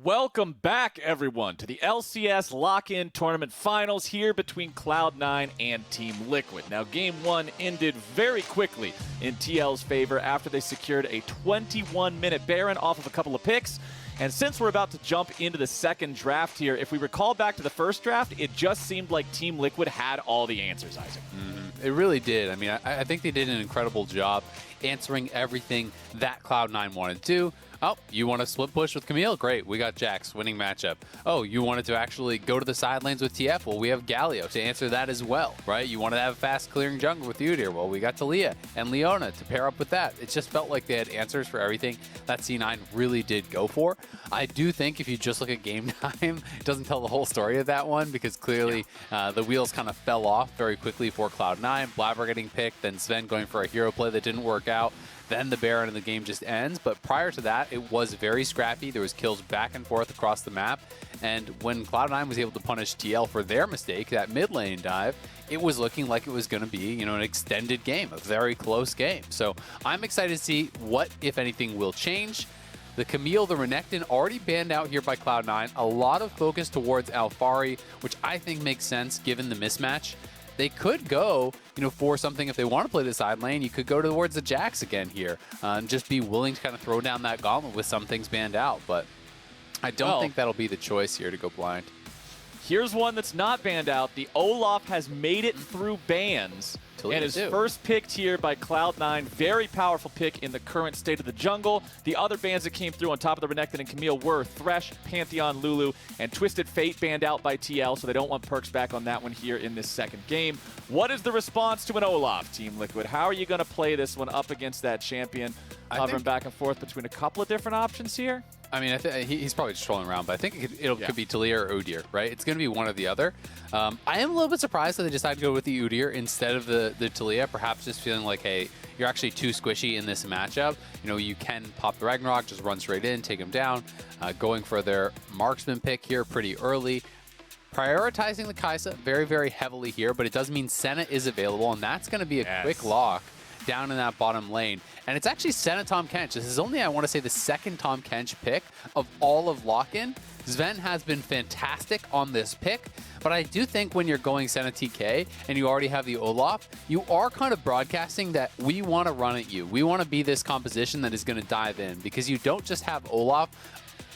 Welcome back, everyone, to the LCS Lock-In Tournament Finals here between Cloud9 and Team Liquid. Now, Game 1 ended very quickly in TL's favor after they secured a 21-minute Baron off of a couple of picks. And since we're about to jump into the second draft here, if we recall back to the first draft, it just seemed like Team Liquid had all the answers, Isaac. It really did. I mean, I think they did an incredible job answering everything that Cloud9 wanted to do. Oh, you want to split push with Camille? Great, we got Jax, winning matchup. Oh, you wanted to actually go to the side lanes with TF? Well, we have Galio to answer that as well, right? You wanted to have a fast clearing jungle with Udyr? Well, we got Talia and Leona to pair up with that. It just felt like they had answers for everything that C9 really did go for. I do think if you just look at game time, it doesn't tell the whole story of that one because clearly the wheels kind of fell off very quickly for Cloud9. Blabber getting picked, then Sven going for a hero play that didn't work out. Then the Baron and the game just ends. But prior to that, it was very scrappy. There was kills back and forth across the map. And when Cloud9 was able to punish TL for their mistake, that mid lane dive, it was looking like it was going to be, an extended game, a very close game. So I'm excited to see what, if anything, will change. The Camille, the Renekton, already banned out here by Cloud9. A lot of focus towards Alphari, which I think makes sense given the mismatch. They could go, for something if they want to play the side lane. You could go towards the Jax again here and just be willing to kind of throw down that gauntlet with some things banned out. But I don't think that'll be the choice here to go blind. Here's one that's not banned out. The Olaf has made it through bans and is first picked here by Cloud9. Very powerful pick in the current state of the jungle. The other bans that came through on top of the Renekton and Camille were Thresh, Pantheon, Lulu, and Twisted Fate banned out by TL, so they don't want perks back on that one here in this second game. What is the response to an Olaf, Team Liquid? How are you going to play this one up against that champion? Hovering back and forth between a couple of different options here? I mean, he's probably just trolling around, but I think it could be Talia or Udyr, right? It's going to be one or the other. I am a little bit surprised that they decided to go with the Udyr instead of the Talia, perhaps just feeling like, hey, you're actually too squishy in this matchup. You can pop the Ragnarok, just run straight in, take him down. Going for their marksman pick here pretty early. Prioritizing the Kai'Sa very, very heavily here, but it does mean Senna is available, and that's going to be a quick lock down in that bottom lane. And it's actually Senna Tahm Kench. This is only, I want to say, the second Tahm Kench pick of all of Lock-In. Sven has been fantastic on this pick, but I do think when you're going Senna TK and you already have the Olaf, you are kind of broadcasting that we want to run at you. We want to be this composition that is going to dive in, because you don't just have Olaf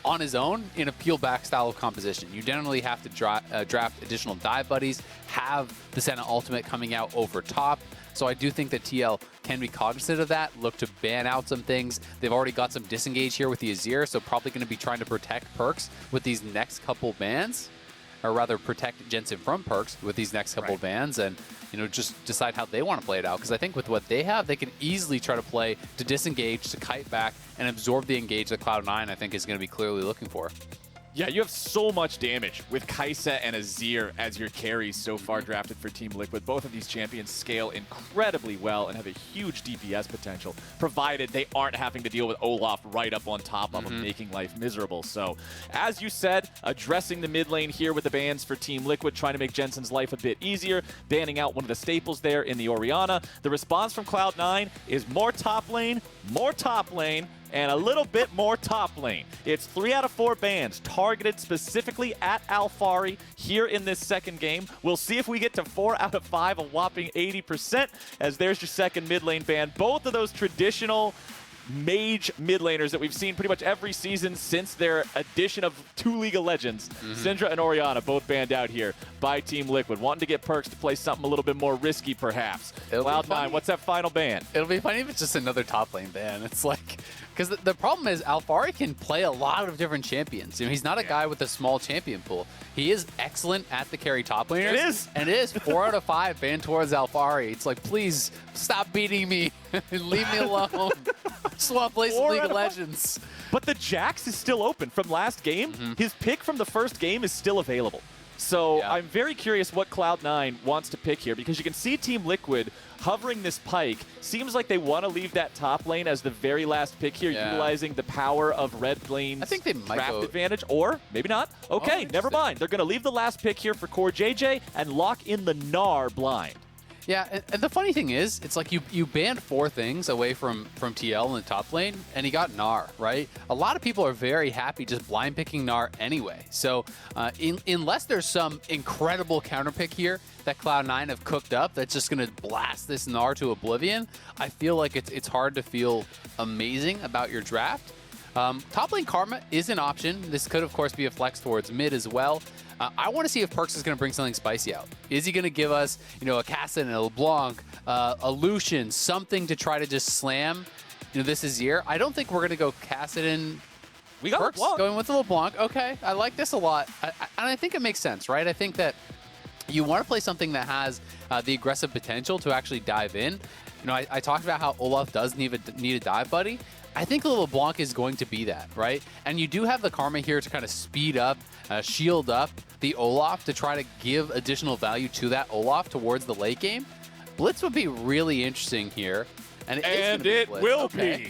on his own in a peel back style of composition. You generally have to draft additional dive buddies, have the Senna ultimate coming out over top. So I do think that TL can be cognizant of that, look to ban out some things. They've already got some disengage here with the Azir, so probably going to be trying to protect perks with these next couple bans, or rather protect Jensen from perks with these next couple bans, and just decide how they want to play it out. Because I think with what they have, they can easily try to play to disengage, to kite back, and absorb the engage that Cloud9 I think is going to be clearly looking for. Yeah, you have so much damage with Kai'Sa and Azir as your carries so far drafted for Team Liquid. Both of these champions scale incredibly well and have a huge DPS potential, provided they aren't having to deal with Olaf right up on top of them, making life miserable. So, as you said, addressing the mid lane here with the bans for Team Liquid, trying to make Jensen's life a bit easier, banning out one of the staples there in the Orianna. The response from Cloud9 is more top lane, and a little bit more top lane. It's 3 out of 4 bans targeted specifically at Alphari here in this second game. We'll see if we get to 4 out of 5, a whopping 80%, as there's your second mid lane ban. Both of those traditional mage mid laners that we've seen pretty much every season since their addition of 2 League of Legends. Syndra and Orianna both banned out here by Team Liquid, wanting to get perks to play something a little bit more risky perhaps. Cloud9, what's that final ban? It'll be funny if it's just another top lane ban. It's like, because the problem is Alphari can play a lot of different champions. He's not a guy with a small champion pool. He is excellent at the carry top laners. It is. And it is 4 out of 5 banned towards Alphari. It's like, please stop beating me and leave me alone. I just want to play some League of Legends. But the Jax is still open from last game. His pick from the first game is still available. So I'm very curious what Cloud9 wants to pick here, because you can see Team Liquid hovering this pike. Seems like they want to leave that top lane as the very last pick here, utilizing the power of red lane's draft advantage, or maybe not. Okay, never mind. They're going to leave the last pick here for Core JJ and lock in the Gnar blind. Yeah, and the funny thing is, it's like you banned 4 things away from TL in the top lane, and he got Gnar, right? A lot of people are very happy just blind picking Gnar anyway. So unless there's some incredible counter pick here that Cloud9 have cooked up that's just going to blast this Gnar to oblivion, I feel like it's hard to feel amazing about your draft. Top lane Karma is an option. This could, of course, be a flex towards mid as well. I want to see if Perkz is going to bring something spicy out. Is he going to give us, a Kassadin, a LeBlanc, a Lucian, something to try to just slam, this Azir? I don't think we're going to go Kassadin. We got Perkz going with the LeBlanc. Okay, I like this a lot. And I think it makes sense, right? I think that you want to play something that has the aggressive potential to actually dive in. I talked about how Olaf does need a dive buddy. I think the LeBlanc is going to be that, right? And you do have the Karma here to kind of speed up, shield up the Olaf to try to give additional value to that Olaf towards the late game. Blitz would be really interesting here. And it will be.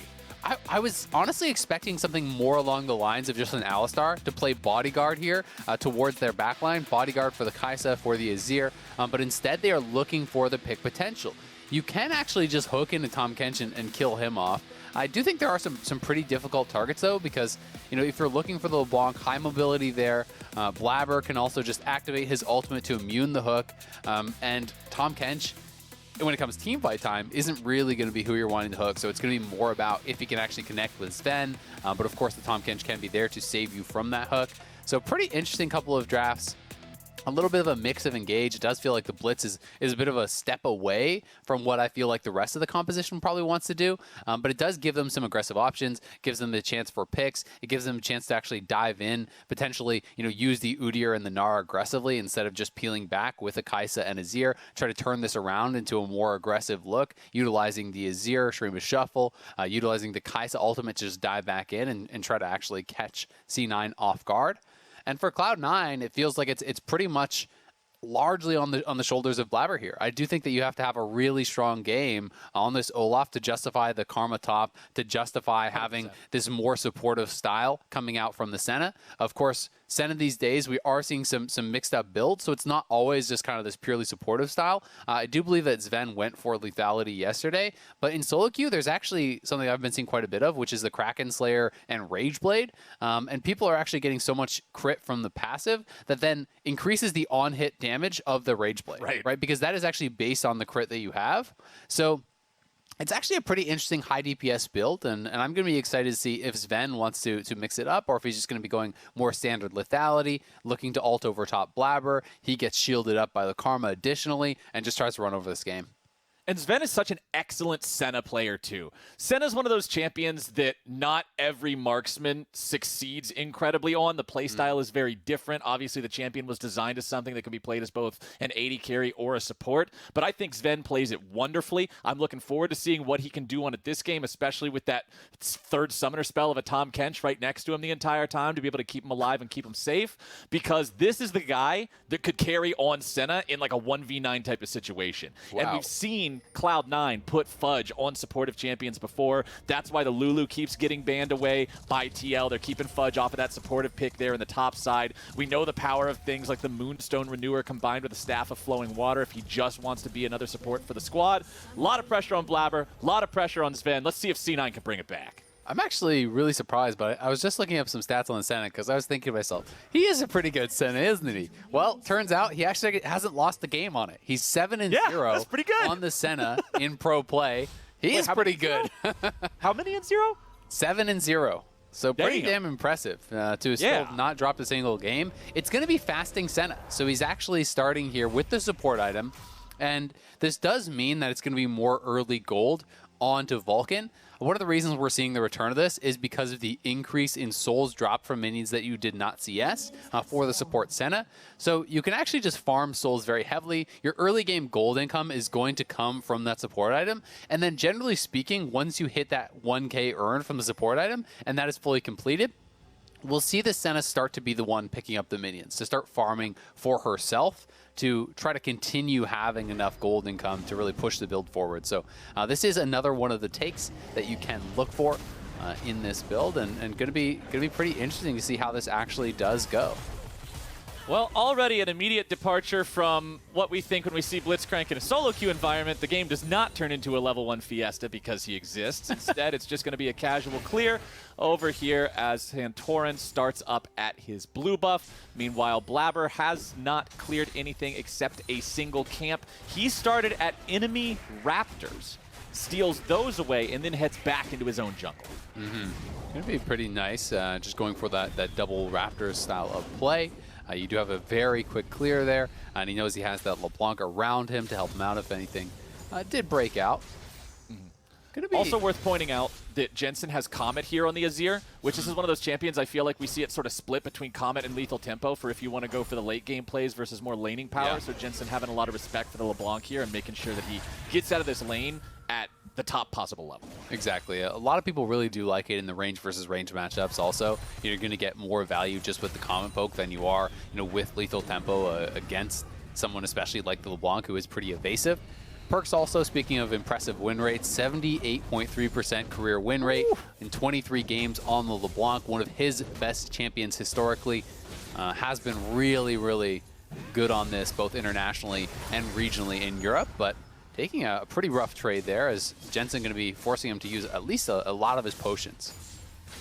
I was honestly expecting something more along the lines of just an Alistar to play bodyguard here towards their backline, bodyguard for the Kai'Sa, for the Azir, but instead they are looking for the pick potential. You can actually just hook into Tahm Kench and kill him off. I do think there are some pretty difficult targets, though, because, if you're looking for the LeBlanc, high mobility there, Blabber can also just activate his ultimate to immune the hook, and Tahm Kench, when it comes team fight time, isn't really going to be who you're wanting to hook, so it's going to be more about if he can actually connect with Sven, but of course the Tahm Kench can be there to save you from that hook. So pretty interesting couple of drafts. A little bit of a mix of engage. It does feel like the Blitz is a bit of a step away from what I feel like the rest of the composition probably wants to do, but it does give them some aggressive options, gives them the chance for picks, it gives them a chance to actually dive in, potentially, use the Udyr and the Gnar aggressively instead of just peeling back with a Kai'Sa and Azir, try to turn this around into a more aggressive look, utilizing the Azir, Shreema Shuffle, utilizing the Kai'Sa ultimate to just dive back in and try to actually catch C9 off guard. And for Cloud9, it feels like it's pretty much largely on the shoulders of Blabber here. I do think that you have to have a really strong game on this Olaf to justify the Karma top, to justify having 100%. This more supportive style coming out from the Senna. Of course, Senna these days, we are seeing some mixed up builds, so it's not always just kind of this purely supportive style. I do believe that Sven went for lethality yesterday, but in solo queue, there's actually something I've been seeing quite a bit of, which is the Kraken Slayer and Rageblade, and people are actually getting so much crit from the passive that then increases the on-hit damage of the Rageblade, right? Because that is actually based on the crit that you have. So it's actually a pretty interesting high DPS build, and I'm going to be excited to see if Sven wants to mix it up, or if he's just going to be going more standard lethality, looking to ult over top Blabber. He gets shielded up by the Karma additionally, and just tries to run over this game. And Sven is such an excellent Senna player, too. Senna's one of those champions that not every marksman succeeds incredibly on. The playstyle is very different. Obviously, the champion was designed as something that can be played as both an AD carry or a support. But I think Sven plays it wonderfully. I'm looking forward to seeing what he can do on it this game, especially with that third summoner spell of a Tahm Kench right next to him the entire time to be able to keep him alive and keep him safe. Because this is the guy that could carry on Senna in like a 1v9 type of situation. Wow. And we've seen Cloud9 put Fudge on supportive champions before. That's why the Lulu keeps getting banned away by TL. They're keeping Fudge off of that supportive pick there in the top side. We know the power of things like the Moonstone Renewer combined with the Staff of Flowing Water if he just wants to be another support for the squad. A lot of pressure on Blabber, a lot of pressure on Sven. Let's see if C9 can bring it back. I'm actually really surprised, but I was just looking up some stats on the Senna because I was thinking to myself, he is a pretty good Senna, isn't he? Well, turns out he actually hasn't lost the game on it. He's 7-0 that's pretty good. on the Senna in pro play. He is pretty good. How many in 0? 7-0. So pretty damn impressive to still not drop a single game. It's going to be fasting Senna. So he's actually starting here with the support item. And this does mean that it's going to be more early gold onto Vulcan. One of the reasons we're seeing the return of this is because of the increase in souls dropped from minions that you did not CS for the support Senna. So you can actually just farm souls very heavily. Your early game gold income is going to come from that support item. And then generally speaking, once you hit that 1k earned from the support item, and that is fully completed, we'll see the Senna start to be the one picking up the minions, to start farming for herself, to try to continue having enough gold income to really push the build forward. So this is another one of the takes that you can look for in this build, and going to be pretty interesting to see how this actually does go. Well, already an immediate departure from what we think when we see Blitzcrank in a solo queue environment. The game does not turn into a level 1 Fiesta because he exists. Instead, it's just going to be a casual clear over here as Santorin starts up at his blue buff. Meanwhile, Blabber has not cleared anything except a single camp. He started at enemy Raptors, steals those away, and then heads back into his own jungle. Going to be pretty nice, just going for that double Raptors style of play. You do have a very quick clear there, and he knows he has that LeBlanc around him to help him out if anything did break out. Gonna be Also worth pointing out that Jensen has Comet here on the Azir, which this is one of those champions I feel like we see it sort of split between Comet and Lethal Tempo for if you want to go for the late game plays versus more laning power. Yeah. So Jensen having a lot of respect for the LeBlanc here and making sure that he gets out of this lane at the top possible level. Exactly. A lot of people really do like it in the range versus range matchups also. You're going to get more value just with the Comet poke than you are, with Lethal Tempo against someone especially like the LeBlanc, who is pretty evasive. Perks also, speaking of impressive win rates, 78.3% career win rate in 23 games on the LeBlanc, one of his best champions historically. Has been really, really good on this, both internationally and regionally in Europe, but taking a pretty rough trade there, as Jensen going to be forcing him to use at least a lot of his potions.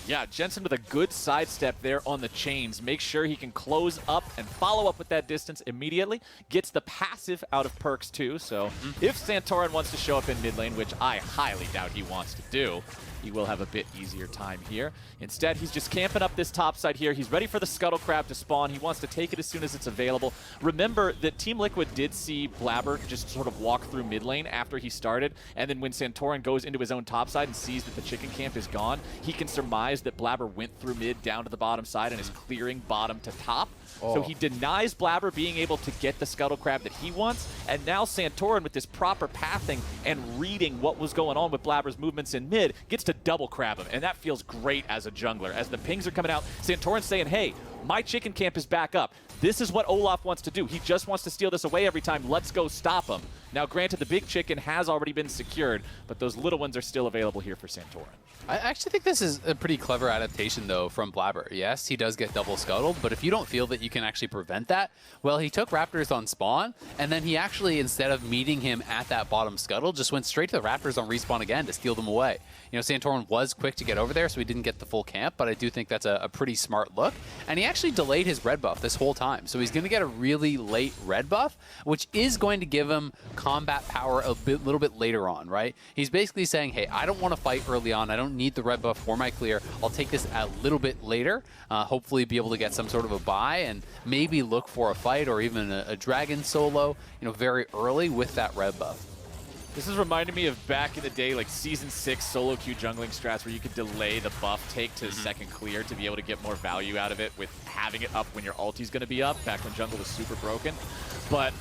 Yeah, Jensen with a good sidestep there on the chains. Make sure he can close up and follow up with that distance immediately. Gets the passive out of Perks too, so if Santorin wants to show up in mid lane, which I highly doubt he wants to do, he will have a bit easier time here. Instead, he's just camping up this top side here. He's ready for the Scuttle Crab to spawn. He wants to take it as soon as it's available. Remember that Team Liquid did see Blabber just sort of walk through mid lane after he started, and then when Santorin goes into his own top side and sees that the chicken camp is gone, he can surmise that Blabber went through mid down to the bottom side and is clearing bottom to top. So he denies Blabber being able to get the Scuttle Crab that he wants, and now Santorin, with this proper pathing and reading what was going on with Blabber's movements in mid, gets to double crab him, and that feels great as a jungler. As the pings are coming out, Santorin's saying, hey, my chicken camp is back up. This is what Olaf wants to do. He just wants to steal this away every time. Let's go stop him. Now, granted, the big chicken has already been secured, but those little ones are still available here for Santorin. I actually think this is a pretty clever adaptation, though, from Blabber. Yes, he does get double scuttled, but if you don't feel that you can actually prevent that, well, he took Raptors on spawn, and then he actually, instead of meeting him at that bottom scuttle, just went straight to the Raptors on respawn again to steal them away. Santorin was quick to get over there, so he didn't get the full camp, but I do think that's a pretty smart look. And he actually delayed his red buff this whole time, so he's going to get a really late red buff, which is going to give him combat power a little bit later on, right? He's basically saying, hey, I don't want to fight early on. I don't need the red buff for my clear. I'll take this a little bit later, hopefully be able to get some sort of a buy and maybe look for a fight or even a dragon solo, very early with that red buff. This is reminding me of back in the day, like Season 6 solo queue jungling strats where you could delay the buff take to second clear to be able to get more value out of it with having it up when your ulti's going to be up, back when jungle was super broken. But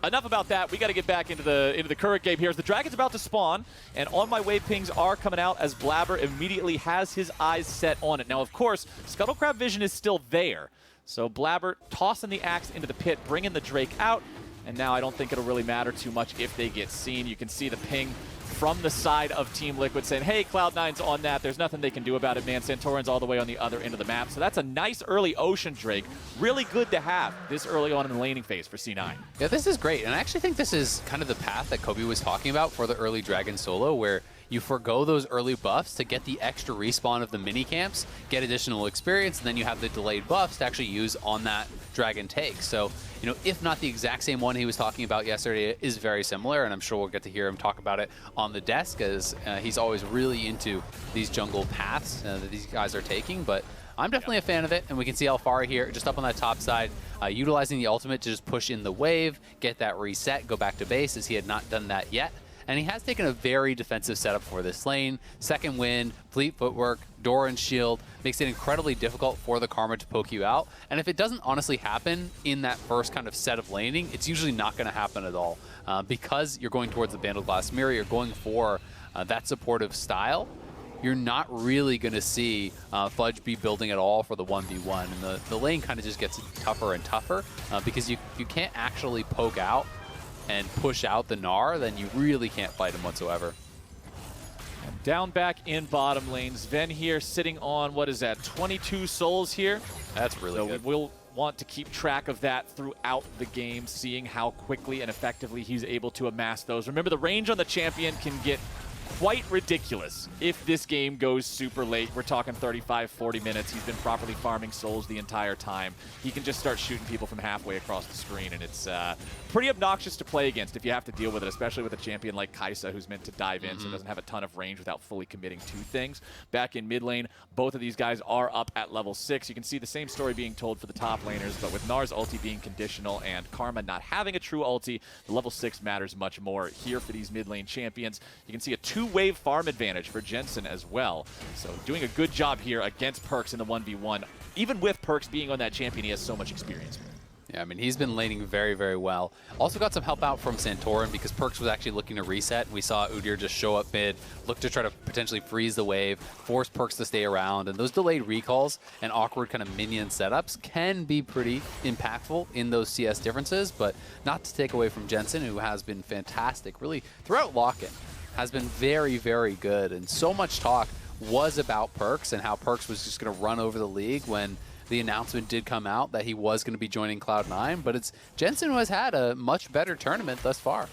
enough about that. We got to get back into the current game here. As the dragon's about to spawn, and on my way pings are coming out as Blabber immediately has his eyes set on it. Now, of course, Scuttle Crab vision is still there. So Blabber tossing the axe into the pit, bringing the Drake out. And now I don't think it'll really matter too much if they get seen. You can see the ping from the side of Team Liquid saying, hey, Cloud9's on that. There's nothing they can do about it, man. Santorin's all the way on the other end of the map. So that's a nice early Ocean Drake. Really good to have this early on in the laning phase for C9. Yeah, this is great. And I actually think this is kind of the path that Kobe was talking about for the early Dragon solo, where you forgo those early buffs to get the extra respawn of the mini camps, get additional experience, and then you have the delayed buffs to actually use on that Dragon take. So, if not the exact same one he was talking about yesterday, it is very similar, and I'm sure we'll get to hear him talk about it on the desk, as he's always really into these jungle paths that these guys are taking. But I'm definitely a fan of it, and we can see Alfari here just up on that top side, utilizing the ultimate to just push in the wave, get that reset, go back to base, as he had not done that yet. And he has taken a very defensive setup for this lane. Second wind, fleet footwork, Doran shield, makes it incredibly difficult for the Karma to poke you out. And if it doesn't honestly happen in that first kind of set of laning, it's usually not going to happen at all. Because you're going towards the Bandle Glass Mirror, you're going for that supportive style, you're not really going to see Fudge be building at all for the 1v1. And the lane kind of just gets tougher and tougher because you can't actually poke out and push out the Gnar, then you really can't fight him whatsoever. And down back in bottom lane, Sven here sitting on, what is that, 22 souls here? That's really good. want to keep track of that throughout the game, seeing how quickly and effectively he's able to amass those. Remember, the range on the champion can get quite ridiculous if this game goes super late. We're talking 35, 40 minutes. He's been properly farming souls the entire time. He can just start shooting people from halfway across the screen, and it's pretty obnoxious to play against if you have to deal with it, especially with a champion like Kai'Sa, who's meant to dive in, so doesn't have a ton of range without fully committing to things. Back in mid lane, both of these guys are up at level 6. You can see the same story being told for the top laners, but with Nar's ulti being conditional and Karma not having a true ulti, the level 6 matters much more here for these mid lane champions. You can see a 2-wave farm advantage for Jensen as well. So doing a good job here against Perkz in the 1v1. Even with Perkz being on that champion, he has so much experience. Yeah, I mean, he's been laning very, very well. Also got some help out from Santorin because Perkz was actually looking to reset. We saw Udyr just show up mid, look to try to potentially freeze the wave, force Perkz to stay around, and those delayed recalls and awkward kind of minion setups can be pretty impactful in those CS differences, but not to take away from Jensen, who has been fantastic, really, throughout lock-in, has been very, very good, and so much talk was about Perkz and how Perkz was just going to run over the league when the announcement did come out that he was going to be joining Cloud9, but it's Jensen who has had a much better tournament thus far.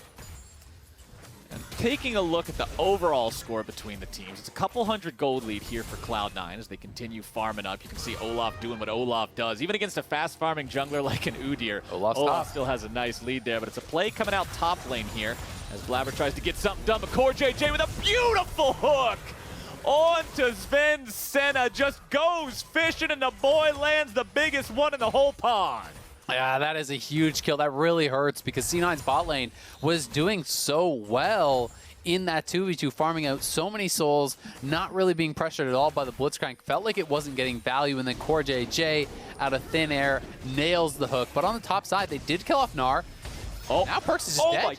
And taking a look at the overall score between the teams, it's a couple hundred gold lead here for Cloud9 as they continue farming up. You can see Olaf doing what Olaf does, even against a fast-farming jungler like an Udyr. Olaf still has a nice lead there, but it's a play coming out top lane here as Blabber tries to get something done, but Core JJ with a beautiful hook on to Sven Senna, just goes fishing, and the boy lands the biggest one in the whole pond. Yeah, that is a huge kill. That really hurts because C9's bot lane was doing so well in that 2v2, farming out so many souls, not really being pressured at all by the Blitzcrank. Felt like it wasn't getting value, and then Core JJ out of thin air nails the hook. But on the top side, they did kill off Gnar. Oh, now Perkz is just dead.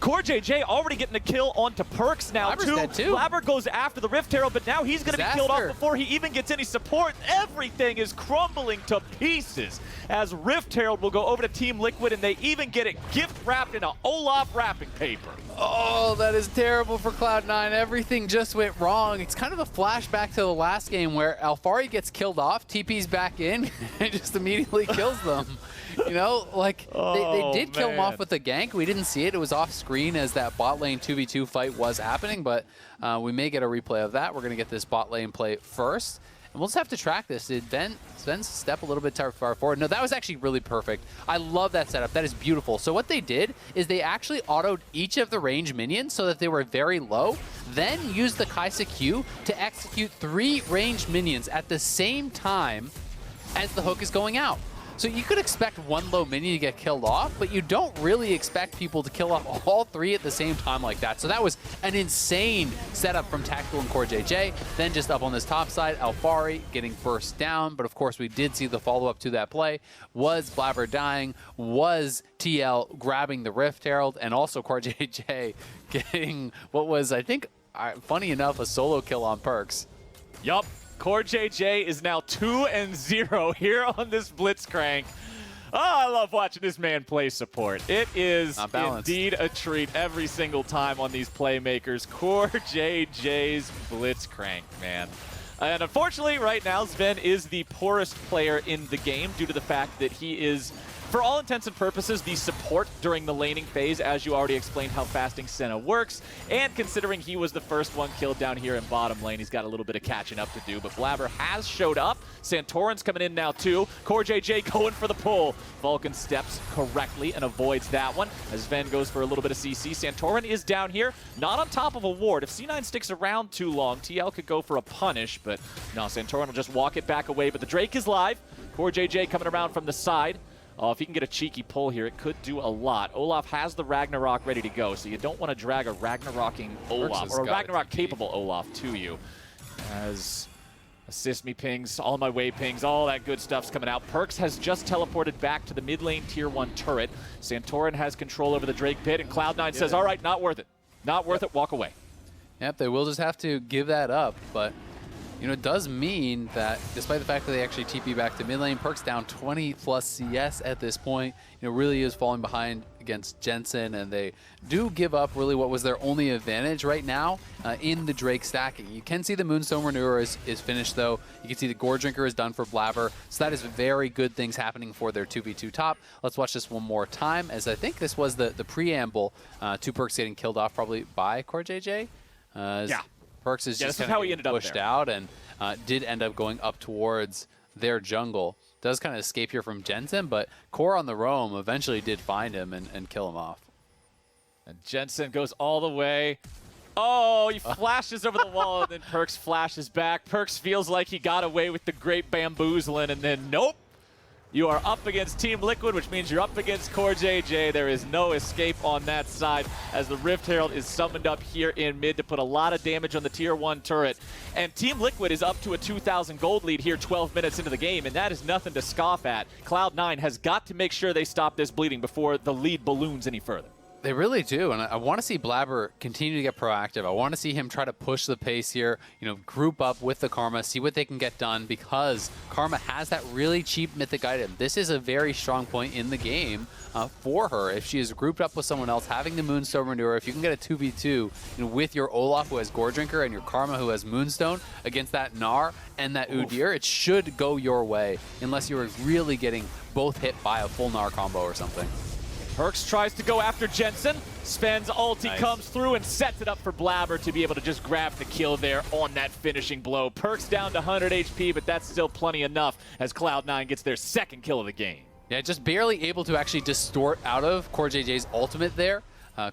Core JJ already getting a kill onto Perkz now, too. Blabber goes after the Rift Herald, but now he's going to be killed off before he even gets any support. Everything is crumbling to pieces as Rift Herald will go over to Team Liquid, and they even get it gift-wrapped in an Olaf wrapping paper. Oh, that is terrible for Cloud9. Everything just went wrong. It's kind of a flashback to the last game where Alphari gets killed off, TP's back in, and just immediately kills them. You know, like, they did kill him off with the gank. We didn't see it. It was off screen as that bot lane 2v2 fight was happening, but we may get a replay of that. We're going to get this bot lane play first, and we'll just have to track this. Did Sven's step a little bit too far forward? No, that was actually really perfect. I love that setup. That is beautiful. So what they did is they actually autoed each of the range minions so that they were very low, then used the Kai'Sa Q to execute 3 ranged minions at the same time as the hook is going out. So you could expect one low minion to get killed off, but you don't really expect people to kill off all 3 at the same time like that. So that was an insane setup from Tactical and Core JJ. Then just up on this top side, Alphari getting burst down. But of course, we did see the follow-up to that play. Was Blabber dying? Was TL grabbing the Rift Herald? And also Core JJ getting what was, I think, funny enough, a solo kill on Perkz. Yup. Core JJ is now 2-0 here on this Blitzcrank. Oh, I love watching this man play support. It is indeed a treat every single time on these playmakers. Core JJ's Blitzcrank, man. And unfortunately, right now, Sven is the poorest player in the game due to the fact that he is, for all intents and purposes, the support during the laning phase, as you already explained how fasting Senna works. And considering he was the first one killed down here in bottom lane, he's got a little bit of catching up to do. But Blabber has showed up. Santorin's coming in now, too. Core JJ going for the pull. Vulcan steps correctly and avoids that one as Sven goes for a little bit of CC. Santorin is down here, not on top of a ward. If C9 sticks around too long, TL could go for a punish, but no, Santorin will just walk it back away. But the Drake is live. Core JJ coming around from the side. If he can get a cheeky pull here, it could do a lot. Olaf has the Ragnarok ready to go, so you don't want to drag a Ragnaroking Olaf, or a Ragnarok-capable Olaf to you. As assist me pings, all my way pings, all that good stuff's coming out. Perkz has just teleported back to the mid lane tier 1 turret. Santorin has control over the Drake pit, and Cloud9 says, all right, not worth it. Not worth it, walk away. Yep, they will just have to give that up, but You know, it does mean that despite the fact that they actually TP back to mid lane, Perk's down 20 plus CS at this point. You know, really is falling behind against Jensen, and they do give up really what was their only advantage right now in the Drake stacking. You can see the Moonstone Renewer is finished, though. You can see the Gore Drinker is done for Blabber, so that is very good things happening for their 2v2 top. Let's watch this one more time, as I think this was the preamble to Perks getting killed off probably by Core JJ. Yeah. Perks is just this is how he ended up pushed there. out and did end up going up towards their jungle. Does kind of escape here from Jensen, but Core on the roam eventually did find him and kill him off. And Jensen goes all the way. Oh, he flashes over the wall, and then Perks flashes back. Perks feels like he got away with the great bamboozling, and then nope. You are up against Team Liquid, which means you're up against Core JJ. There is no escape on that side as the Rift Herald is summoned up here in mid to put a lot of damage on the Tier 1 turret. And Team Liquid is up to a 2,000 gold lead here 12 minutes into the game, and that is nothing to scoff at. Cloud9 has got to make sure they stop this bleeding before the lead balloons any further. They really do, and I want to see Blabber continue to get proactive. I want to see him try to push the pace here, you know, group up with the Karma, see what they can get done, because Karma has that really cheap mythic item. This is a very strong point in the game for her. If she is grouped up with someone else, having the Moonstone Renewer, if you can get a 2v2 you know, with your Olaf who has Gore Drinker and your Karma who has Moonstone against that Gnar and that Udyr, it should go your way, unless you are really getting both hit by a full Gnar combo or something. Perks tries to go after Jensen, spends ulti, comes through and sets it up for Blabber to be able to just grab the kill there on that finishing blow. Perks down to 100 HP, but that's still plenty enough as Cloud9 gets their second kill of the game. Yeah, just barely able to actually distort out of Core JJ's ultimate there.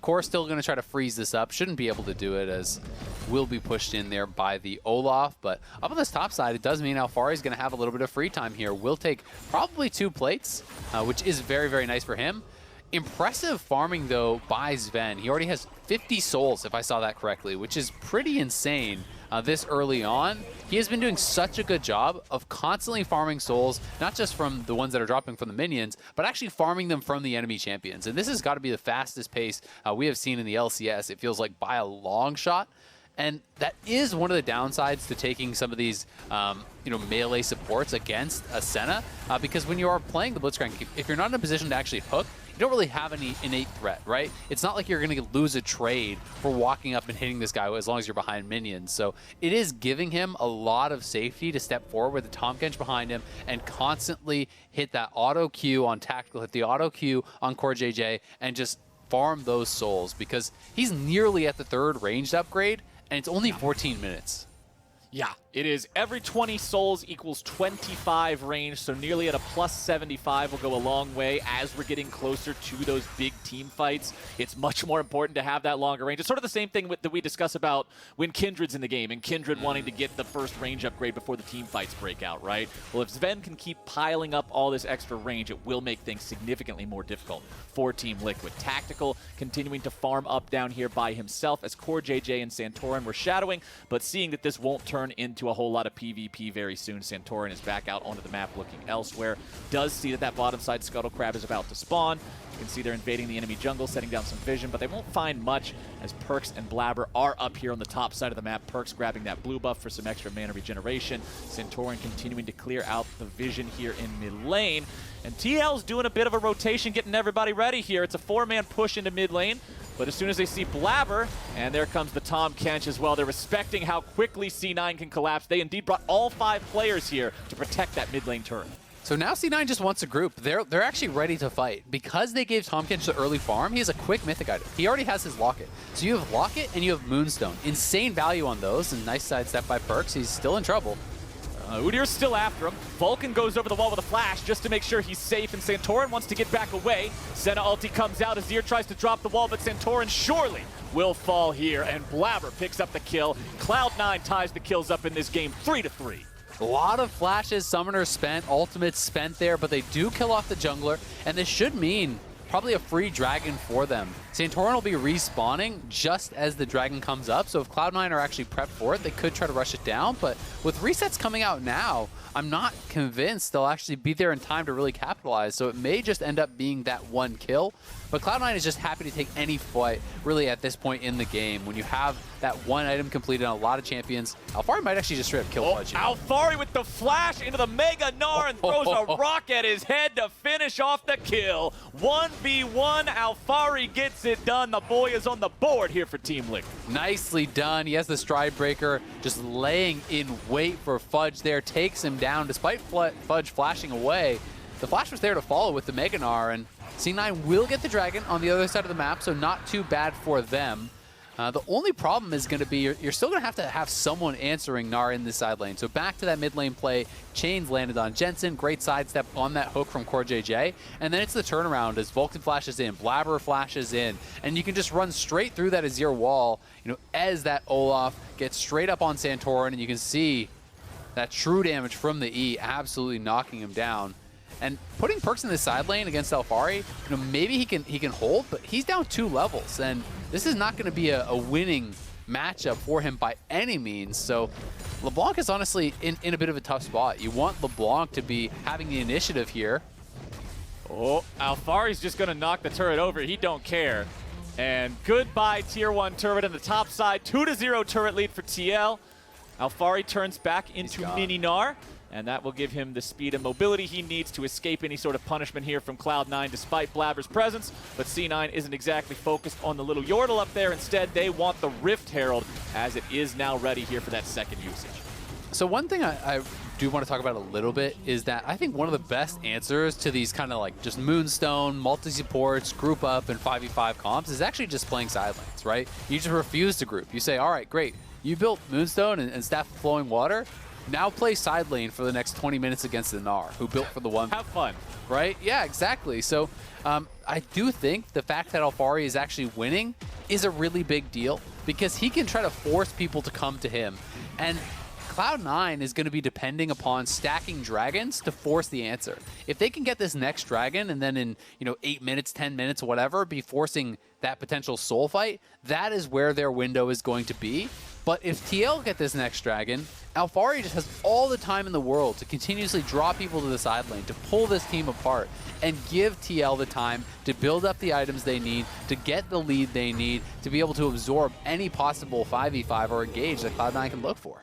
Core's still going to try to freeze this up. Shouldn't be able to do it, as will be pushed in there by the Olaf. But up on this top side, it does mean Alfari's going to have a little bit of free time here. Will take probably 2 plates, which is very, very nice for him. Impressive farming, though, by Sven. He already has 50 souls, if I saw that correctly, which is pretty insane this early on. He has been doing such a good job of constantly farming souls, not just from the ones that are dropping from the minions, but actually farming them from the enemy champions. And this has got to be the fastest pace we have seen in the LCS, it feels like, by a long shot. And that is one of the downsides to taking some of these you know, melee supports against a Senna, because when you are playing the Blitzcrank, if you're not in a position to actually hook, you don't really have any innate threat, right? It's not like you're going to lose a trade for walking up and hitting this guy as long as you're behind minions. So it is giving him a lot of safety to step forward with the Tahm Kench behind him and constantly hit that auto Q on Tactical, hit the auto Q on Core JJ, and just farm those souls, because he's nearly at the 3rd ranged upgrade, and it's only 14 minutes. Yeah, it is every 20 souls equals 25 range, so nearly at a plus 75 will go a long way as we're getting closer to those big team fights. It's much more important to have that longer range. It's sort of the same thing that we discuss about when Kindred's in the game and Kindred wanting to get the first range upgrade before the team fights break out, right? Well, if Sven can keep piling up all this extra range, it will make things significantly more difficult for Team Liquid. Tactical continuing to farm up down here by himself as Core JJ and Santorin were shadowing, but seeing that this won't turn into a whole lot of PvP very soon, Santorin is back out onto the map looking elsewhere. Does see that that bottom side Scuttle Crab is about to spawn. You can see they're invading the enemy jungle, setting down some vision, but they won't find much as Perks and Blabber are up here on the top side of the map. Perks grabbing that blue buff for some extra mana regeneration. Santorin continuing to clear out the vision here in mid lane. And TL's doing a bit of a rotation, getting everybody ready here. It's a 4-man push into mid lane. But as soon as they see Blabber, and there comes the Tahm Kench as well, they're respecting how quickly C9 can collapse. They indeed brought all 5 players here to protect that mid lane turret. So now C9 just wants a group. They're actually ready to fight. Because they gave Tahm Kench the early farm, he has a quick mythic item. He already has his Locket. So you have Locket and you have Moonstone. Insane value on those, and nice sidestep by Perks. He's still in trouble. Udyr's still after him. Vulcan goes over the wall with a flash just to make sure he's safe, and Santorin wants to get back away. Senna ulti comes out. Azir tries to drop the wall, but Santorin surely will fall here, and Blabber picks up the kill. Cloud9 ties the kills up in this game 3-3. A lot of flashes, summoners spent, ultimates spent there, but they do kill off the jungler, and this should mean probably a free dragon for them. Santorin will be respawning just as the dragon comes up, so if Cloud9 are actually prepped for it, they could try to rush it down, but with resets coming out now, I'm not convinced they'll actually be there in time to really capitalize, so it may just end up being that one kill. But Cloud9 is just happy to take any fight, really, at this point in the game. When you have that one item completed on a lot of champions, Alphari might actually just straight up kill Fudge. Alphari with the flash into the Mega Gnar and throws a rock at his head to finish off the kill. 1v1, Alphari gets it done. The boy is on the board here for Team Liquid. Nicely done. He has the Stride Breaker just laying in wait for Fudge there, takes him down despite Fudge flashing away. The flash was there to follow with the Mega Gnar, and C9 will get the dragon on the other side of the map, so not too bad for them. The only problem is going to be you're still going to have someone answering Gnar in this side lane. So back to that mid lane play. Chains landed on Jensen. Great sidestep on that hook from CoreJJ. And then it's the turnaround as Vulcan flashes in, Blabber flashes in, and you can just run straight through that Azir wall, as that Olaf gets straight up on Santorin, and you can see that true damage from the E absolutely knocking him down. And putting Perkz in the side lane against Alphari, maybe he can hold, but he's down 2 levels, and this is not going to be a winning matchup for him by any means. So LeBlanc is honestly in a bit of a tough spot. You want LeBlanc to be having the initiative here. Oh, Alphari's just going to knock the turret over. He don't care. And goodbye Tier 1 turret on the top side. 2-0 turret lead for TL. Alphari turns back into Mini Gnar, and that will give him the speed and mobility he needs to escape any sort of punishment here from Cloud9 despite Blabber's presence. But C9 isn't exactly focused on the little Yordle up there. Instead, they want the Rift Herald, as it is now ready here for that second usage. So one thing I do want to talk about a little bit is that I think one of the best answers to these kind of like just Moonstone, multi-supports, group up, and 5v5 comps is actually just playing side lanes, right? You just refuse to group. You say, all right, great. You built Moonstone and Staff of Flowing Water. Now play side lane for the next 20 minutes against the Gnar, who built for the 1v. Have fun. Right? Yeah, exactly. So I do think the fact that Alphari is actually winning is a really big deal because he can try to force people to come to him. And Cloud9 is going to be depending upon stacking dragons to force the answer. If they can get this next dragon and then in 8 minutes, 10 minutes, whatever, be forcing that potential soul fight, that is where their window is going to be. But if TL get this next dragon, Alphari just has all the time in the world to continuously draw people to the side lane, to pull this team apart, and give TL the time to build up the items they need, to get the lead they need, to be able to absorb any possible 5v5 or engage that Cloud9 can look for.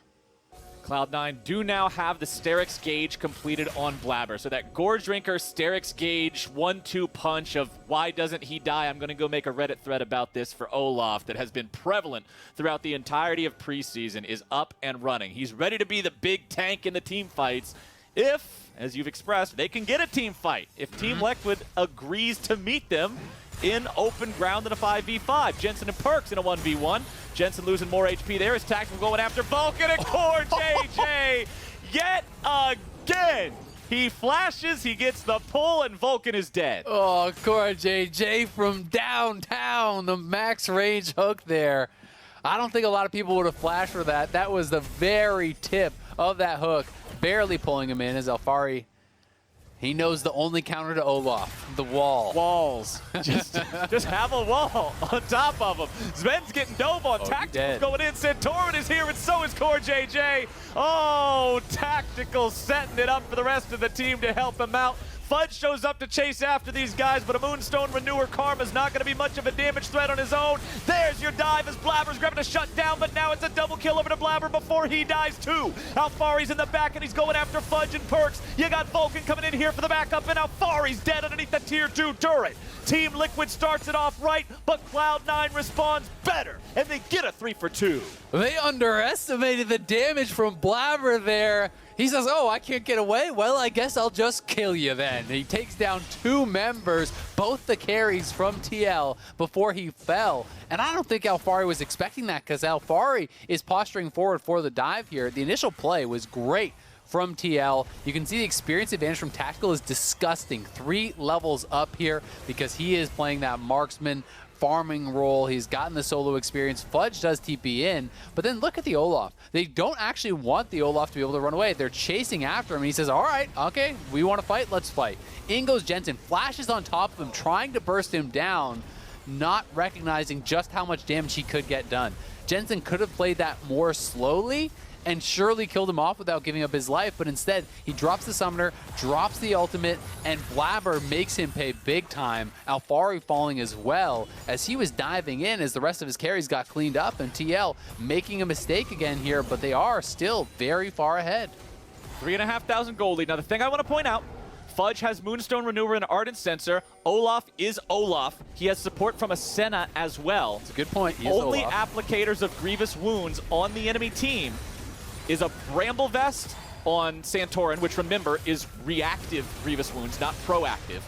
Cloud9 do now have the Sterix gauge completed on Blabber. So that Gorge Drinker Sterix gauge 1-2 punch of why doesn't he die? I'm going to go make a Reddit thread about this for Olaf that has been prevalent throughout the entirety of preseason is up and running. He's ready to be the big tank in the team fights if, as you've expressed, they can get a team fight. If Team Liquid agrees to meet them in open ground in a 5v5. Jensen and Perkz in a 1v1. Jensen losing more HP there. His Tactical going after Vulcan and CoreJJ yet again. He flashes, he gets the pull, and Vulcan is dead. Oh, CoreJJ from downtown, the max range hook there. I don't think a lot of people would have flashed for that. That was the very tip of that hook, barely pulling him in as Alphari. He knows the only counter to Olaf, the wall. Walls. Just have a wall on top of him. Sven's getting dove on. Tactical's going in. Santorin is here, and so is CoreJJ. Oh, Tactical setting it up for the rest of the team to help him out. Fudge shows up to chase after these guys, but a Moonstone Renewer Karma's not going to be much of a damage threat on his own. There's your dive as Blabber's grabbing a shutdown, but now it's a double kill over to Blabber before he dies too. Alphari's in the back, and he's going after Fudge and Perkz. You got Vulcan coming in here for the backup, and Alphari's dead underneath the Tier 2 turret. Team Liquid starts it off right, but Cloud9 responds better, and they get a 3-for-2. They underestimated the damage from Blabber there. He says, oh, I can't get away? Well, I guess I'll just kill you then. He takes down 2 members, both the carries from TL, before he fell. And I don't think Alphari was expecting that because Alphari is posturing forward for the dive here. The initial play was great from TL. You can see the experience advantage from Tactical is disgusting. 3 levels up here because he is playing that marksman farming role. He's gotten the solo experience. Fudge does TP in, but then look at the Olaf. They don't actually want the Olaf to be able to run away. They're chasing after him, and he says, all right, okay, we want to fight, let's fight. In goes Jensen, flashes on top of him, trying to burst him down, not recognizing just how much damage he could get done. Jensen could have played that more slowly and surely killed him off without giving up his life, but instead he drops the summoner, drops the ultimate, and Blabber makes him pay big time. Alfari falling as well as he was diving in as the rest of his carries got cleaned up, and TL making a mistake again here, but they are still very far ahead. 3,500 gold lead. Now the thing I want to point out, Fudge has Moonstone Renewer and Ardent Sensor. Olaf is Olaf. He has support from a Senna as well. It's a good point. Only applicators of Grievous Wounds on the enemy team is a Bramble Vest on Santorin, which remember is reactive Grievous Wounds, not proactive,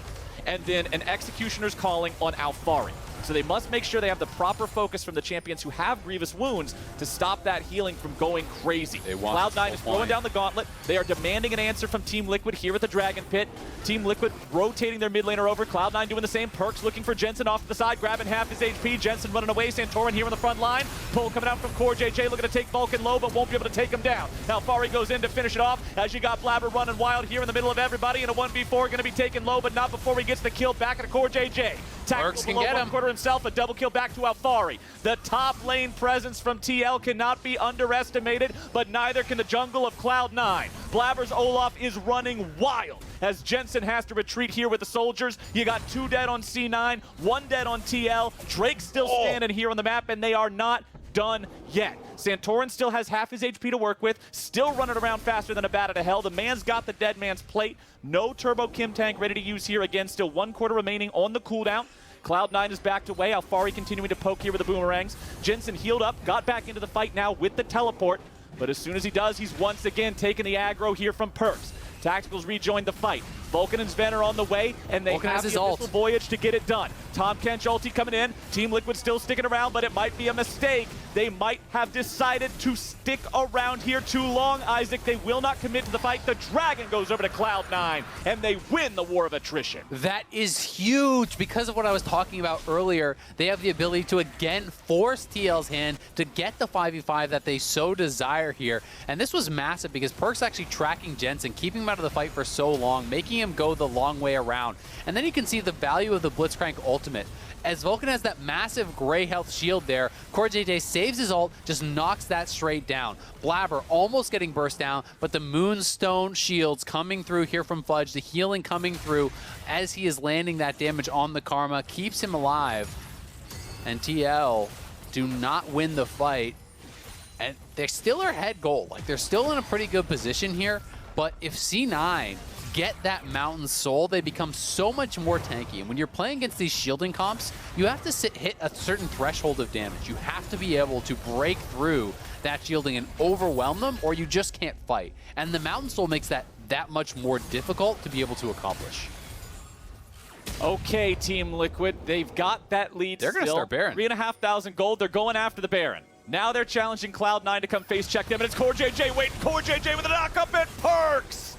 and then an Executioner's Calling on Alfari. So they must make sure they have the proper focus from the champions who have Grievous Wounds to stop that healing from going crazy. Cloud9 is throwing down the gauntlet. They are demanding an answer from Team Liquid here at the Dragon Pit. Team Liquid rotating their mid laner over. Cloud9 doing the same. Perks looking for Jensen off to the side, grabbing half his HP. Jensen running away. Santorin here on the front line. Pull coming out from Core JJ looking to take Vulcan low, but won't be able to take him down. Now Fari goes in to finish it off as you got Blabber running wild here in the middle of everybody in a 1v4. Going to be taken low, but not before he gets the kill back at a Core JJ. Perks can get him. Quarter himself, a double kill back to Alfari. The top lane presence from TL cannot be underestimated, but neither can the jungle of Cloud9. Blabber's Olaf is running wild as Jensen has to retreat here with the soldiers. You got 2 dead on C9, 1 dead on TL. Drake's still standing here on the map, and they are not done yet. Santorin still has half his HP to work with, still running around faster than a bat out of hell. The man's got the dead man's plate. No Turbo Kim tank ready to use here. Again, still 1 quarter remaining on the cooldown. Cloud9 is backed away. Alfari continuing to poke here with the boomerangs. Jensen healed up, got back into the fight now with the teleport. But as soon as he does, he's once again taking the aggro here from Perks. Tacticals rejoined the fight. Vulcan and Sven are on the way, and they have the initial voyage to get it done. Tom Kench ulti coming in. Team Liquid still sticking around, but it might be a mistake. They might have decided to stick around here too long, Isaac. They will not commit to the fight. The Dragon goes over to Cloud9, and they win the war of attrition. That is huge because of what I was talking about earlier. They have the ability to again force TL's hand to get the 5v5 that they so desire here. And this was massive because Perk's actually tracking Jensen, keeping him out of the fight for so long, making him go the long way around. And then you can see the value of the Blitzcrank ultimate. As Vulcan has that massive gray health shield there, Core JJ saves his ult, just knocks that straight down. Blabber almost getting burst down, but the Moonstone shields coming through here from Fudge, the healing coming through as he is landing that damage on the Karma, keeps him alive. And TL do not win the fight. And they still are ahead goal. Like, they're still in a pretty good position here, but if C9 get that Mountain Soul, they become so much more tanky. And when you're playing against these shielding comps, you have to hit a certain threshold of damage. You have to be able to break through that shielding and overwhelm them, or you just can't fight. And the Mountain Soul makes that much more difficult to be able to accomplish. Okay, Team Liquid, they've got that lead. They're going to start Baron. 3,500 gold. They're going after the Baron. Now they're challenging Cloud9 to come face check them, and it's Core JJ waiting. Core JJ with a knock-up and Perks.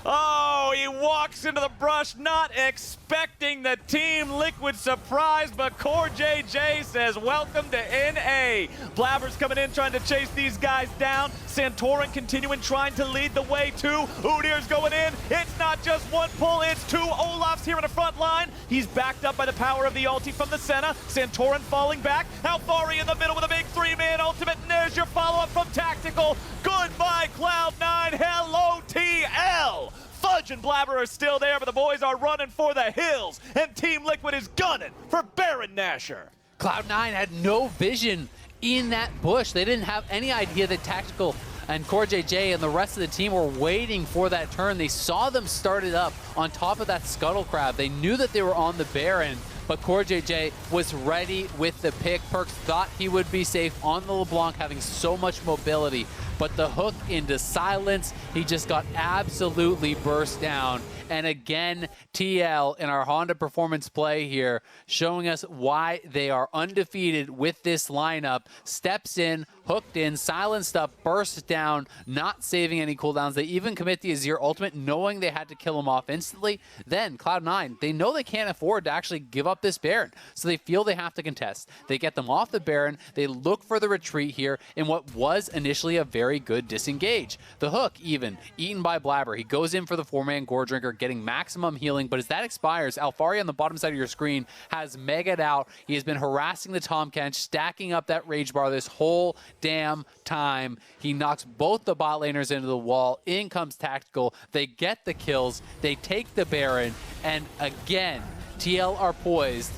Oh, he walks into the brush, not expecting the Team Liquid surprise, but Core JJ says, welcome to NA. Blabber's coming in, trying to chase these guys down. Santorin continuing, trying to lead the way too. Udyr's going in. It's not just one pull, it's 2 Olafs here in the front line. He's backed up by the power of the ulti from the Senna. Santorin falling back. Alfari in the middle with a big 3-man ultimate, and there's your follow-up from Tactical. Goodbye, Cloud9. Hello, TL. Fudge and Blabber are still there, but the boys are running for the hills, and Team Liquid is gunning for Baron Nashor. Cloud9 had no vision in that bush. They didn't have any idea that Tactical and Core JJ and the rest of the team were waiting for that turn. They saw them start it up on top of that Scuttle Crab. They knew that they were on the Baron, but Core JJ was ready with the pick. Perks thought he would be safe on the LeBlanc, having so much mobility. but the hook into silence, he just got absolutely burst down. And again, TL in our Honda performance play here, showing us why they are undefeated with this lineup, steps in, hooked in, silenced up, burst down, not saving any cooldowns. They even commit the Azir ultimate, knowing they had to kill him off instantly. Then Cloud9, they know they can't afford to actually give up this Baron, so they feel they have to contest. They get them off the Baron, they look for the retreat here in what was initially a very good disengage. The hook even, eaten by Blabber. He goes in for the 4-man Gore Drinker, getting maximum healing, but as that expires, Alphari on the bottom side of your screen has megaed out. He has been harassing the Tahm Kench, stacking up that rage bar this whole damn time. He knocks both the bot laners into the wall. In comes Tactical. They get the kills. They take the Baron, and again, TL are poised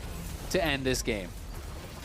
to end this game.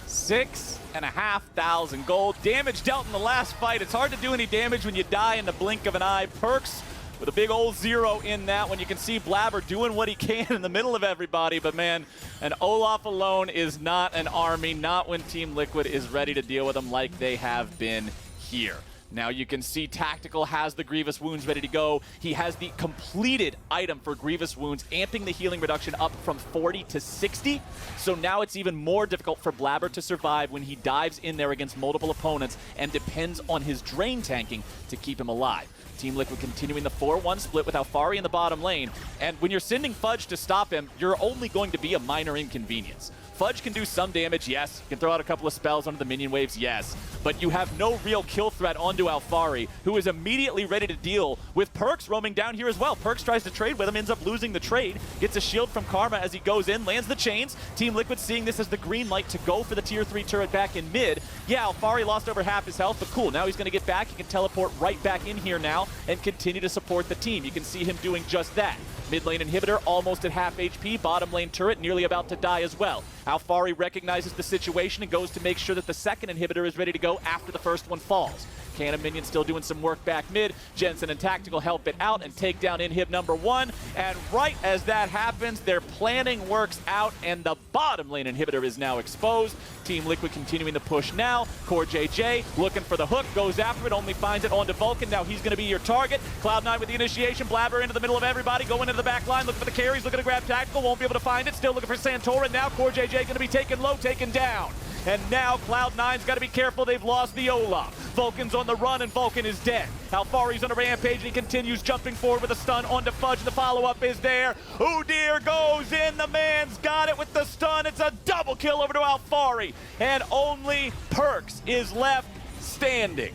6,500 gold. Damage dealt in the last fight. It's hard to do any damage when you die in the blink of an eye. Perks with a big old 0 in that one. You can see Blabber doing what he can in the middle of everybody, but man, an Olaf alone is not an army, not when Team Liquid is ready to deal with them like they have been here. Now you can see Tactical has the Grievous Wounds ready to go. He has the completed item for Grievous Wounds, amping the healing reduction up from 40 to 60. So now it's even more difficult for Blabber to survive when he dives in there against multiple opponents and depends on his drain tanking to keep him alive. Team Liquid continuing the 4-1 split with Alphari in the bottom lane. And when you're sending Fudge to stop him, you're only going to be a minor inconvenience. Fudge can do some damage, yes. Can throw out a couple of spells onto the minion waves, yes. But you have no real kill threat onto Alphari, who is immediately ready to deal with Perks roaming down here as well. Perks tries to trade with him, ends up losing the trade, gets a shield from Karma as he goes in, lands the chains. Team Liquid seeing this as the green light to go for the tier 3 turret back in mid. Yeah, Alphari lost over half his health, but cool. Now he's going to get back. He can teleport right back in here now and continue to support the team. You can see him doing just that. Mid lane inhibitor almost at half HP. Bottom lane turret nearly about to die as well. Alphari recognizes the situation and goes to make sure that the second inhibitor is ready to go after the first one falls. Cannon minion still doing some work back mid. Jensen and Tactical help it out and take down inhib number 1. And right as that happens, their planning works out and the bottom lane inhibitor is now exposed. Team Liquid continuing the push now. Core JJ looking for the hook, goes after it, only finds it onto Vulcan. Now he's going to be your target. Cloud9 with the initiation. Blabber into the middle of everybody, going into the back line, looking for the carries, looking to grab Tactical, won't be able to find it. Still looking for Santora. Now Core JJ going to be taken low, taken down. And now Cloud9's got to be careful. They've lost the Olaf. Vulcan's on the run, and Vulcan is dead. Alphari's on a rampage, and he continues jumping forward with a stun onto Fudge. The follow-up is there. Udyr goes in. The man's got it with the stun. It's a double kill over to Alphari. And only Perks is left standing.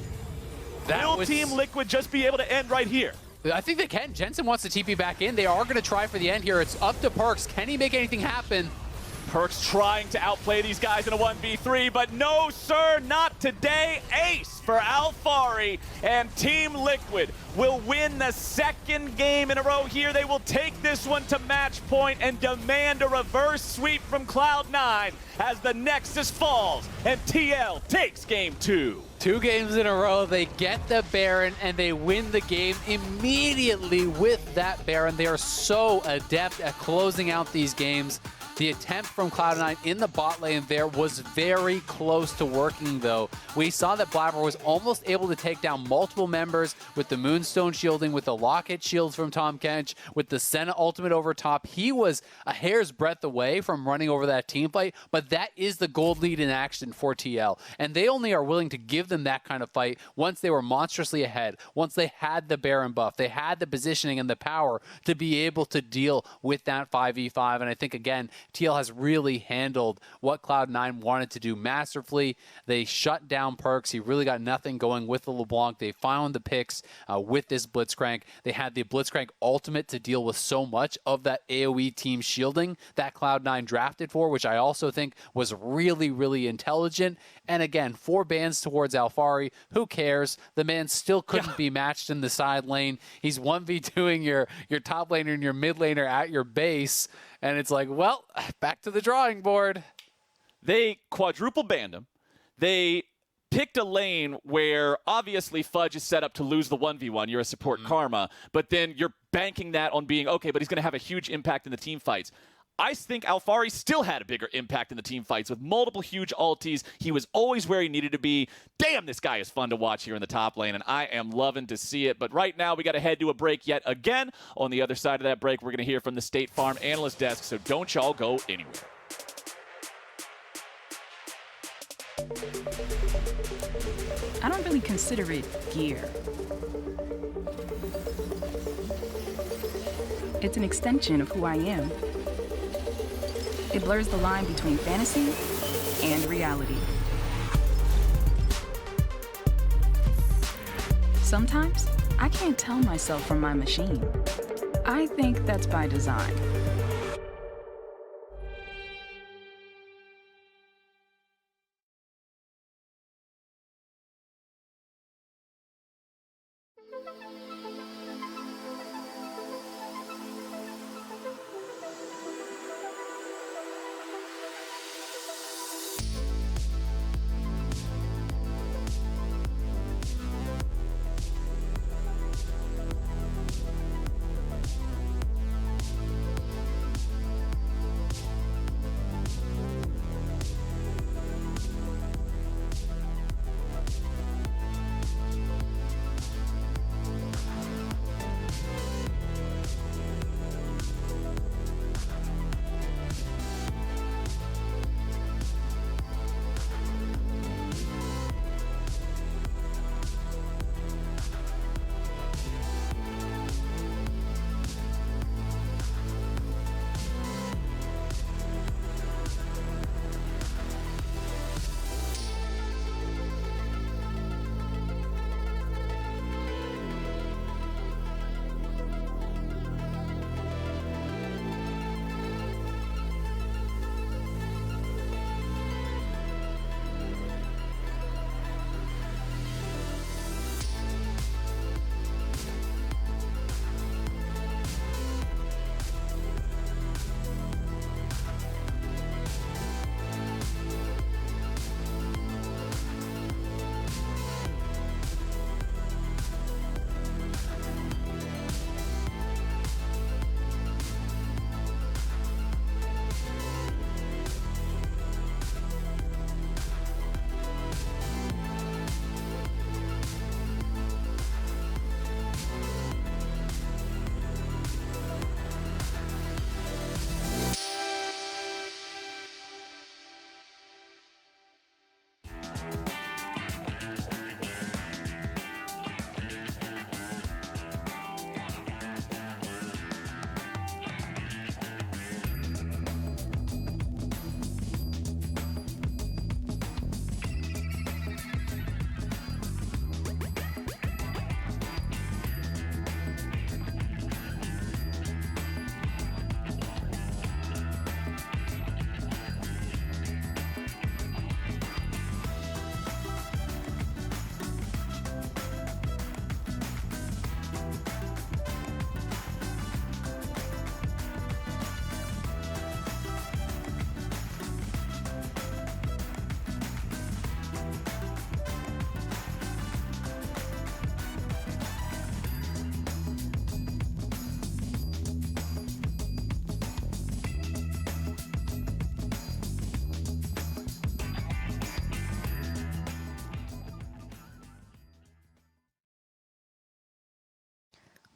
Will Team Liquid just be able to end right here? I think they can. Jensen wants to TP back in. They are going to try for the end here. It's up to Perks. Can he make anything happen? Perks trying to outplay these guys in a 1v3, but no, sir, not today. Ace for Alphari, and Team Liquid will win the second game in a row here. They will take this one to match point and demand a reverse sweep from Cloud9 as the Nexus falls and TL takes game 2. 2 games in a row, they get the Baron and they win the game immediately with that Baron. They are so adept at closing out these games. The attempt from Cloud9 in the bot lane there was very close to working, though. We saw that Blabber was almost able to take down multiple members with the Moonstone shielding, with the Locket shields from Tahm Kench, with the Senna ultimate over top. He was a hair's breadth away from running over that team fight, but that is the gold lead in action for TL. And they only are willing to give them that kind of fight once they were monstrously ahead, once they had the Baron buff, they had the positioning and the power to be able to deal with that 5v5. And I think, again, TL has really handled what Cloud9 wanted to do masterfully. They shut down Perks. He really got nothing going with the LeBlanc. They found the picks with this Blitzcrank. They had the Blitzcrank ultimate to deal with so much of that AoE team shielding that Cloud9 drafted for, which I also think was really, really intelligent. And again, 4 bans towards Alphari. Who cares? The man still couldn't be matched in the side lane. He's 1v2ing your top laner and your mid laner at your base. And it's like, well, back to the drawing board. They quadruple banned him. They picked a lane where obviously Fudge is set up to lose the 1v1. You're a support Karma, but then you're banking that on being, okay, but he's going to have a huge impact in the team fights. I think Alfari still had a bigger impact in the team fights with multiple huge ultis. He was always where he needed to be. Damn, this guy is fun to watch here in the top lane, and I am loving to see it. But right now, we got to head to a break yet again. On the other side of that break, we're going to hear from the State Farm analyst desk, so don't y'all go anywhere. I don't really consider it gear. It's an extension of who I am. It blurs the line between fantasy and reality. Sometimes, I can't tell myself from my machine. I think that's by design.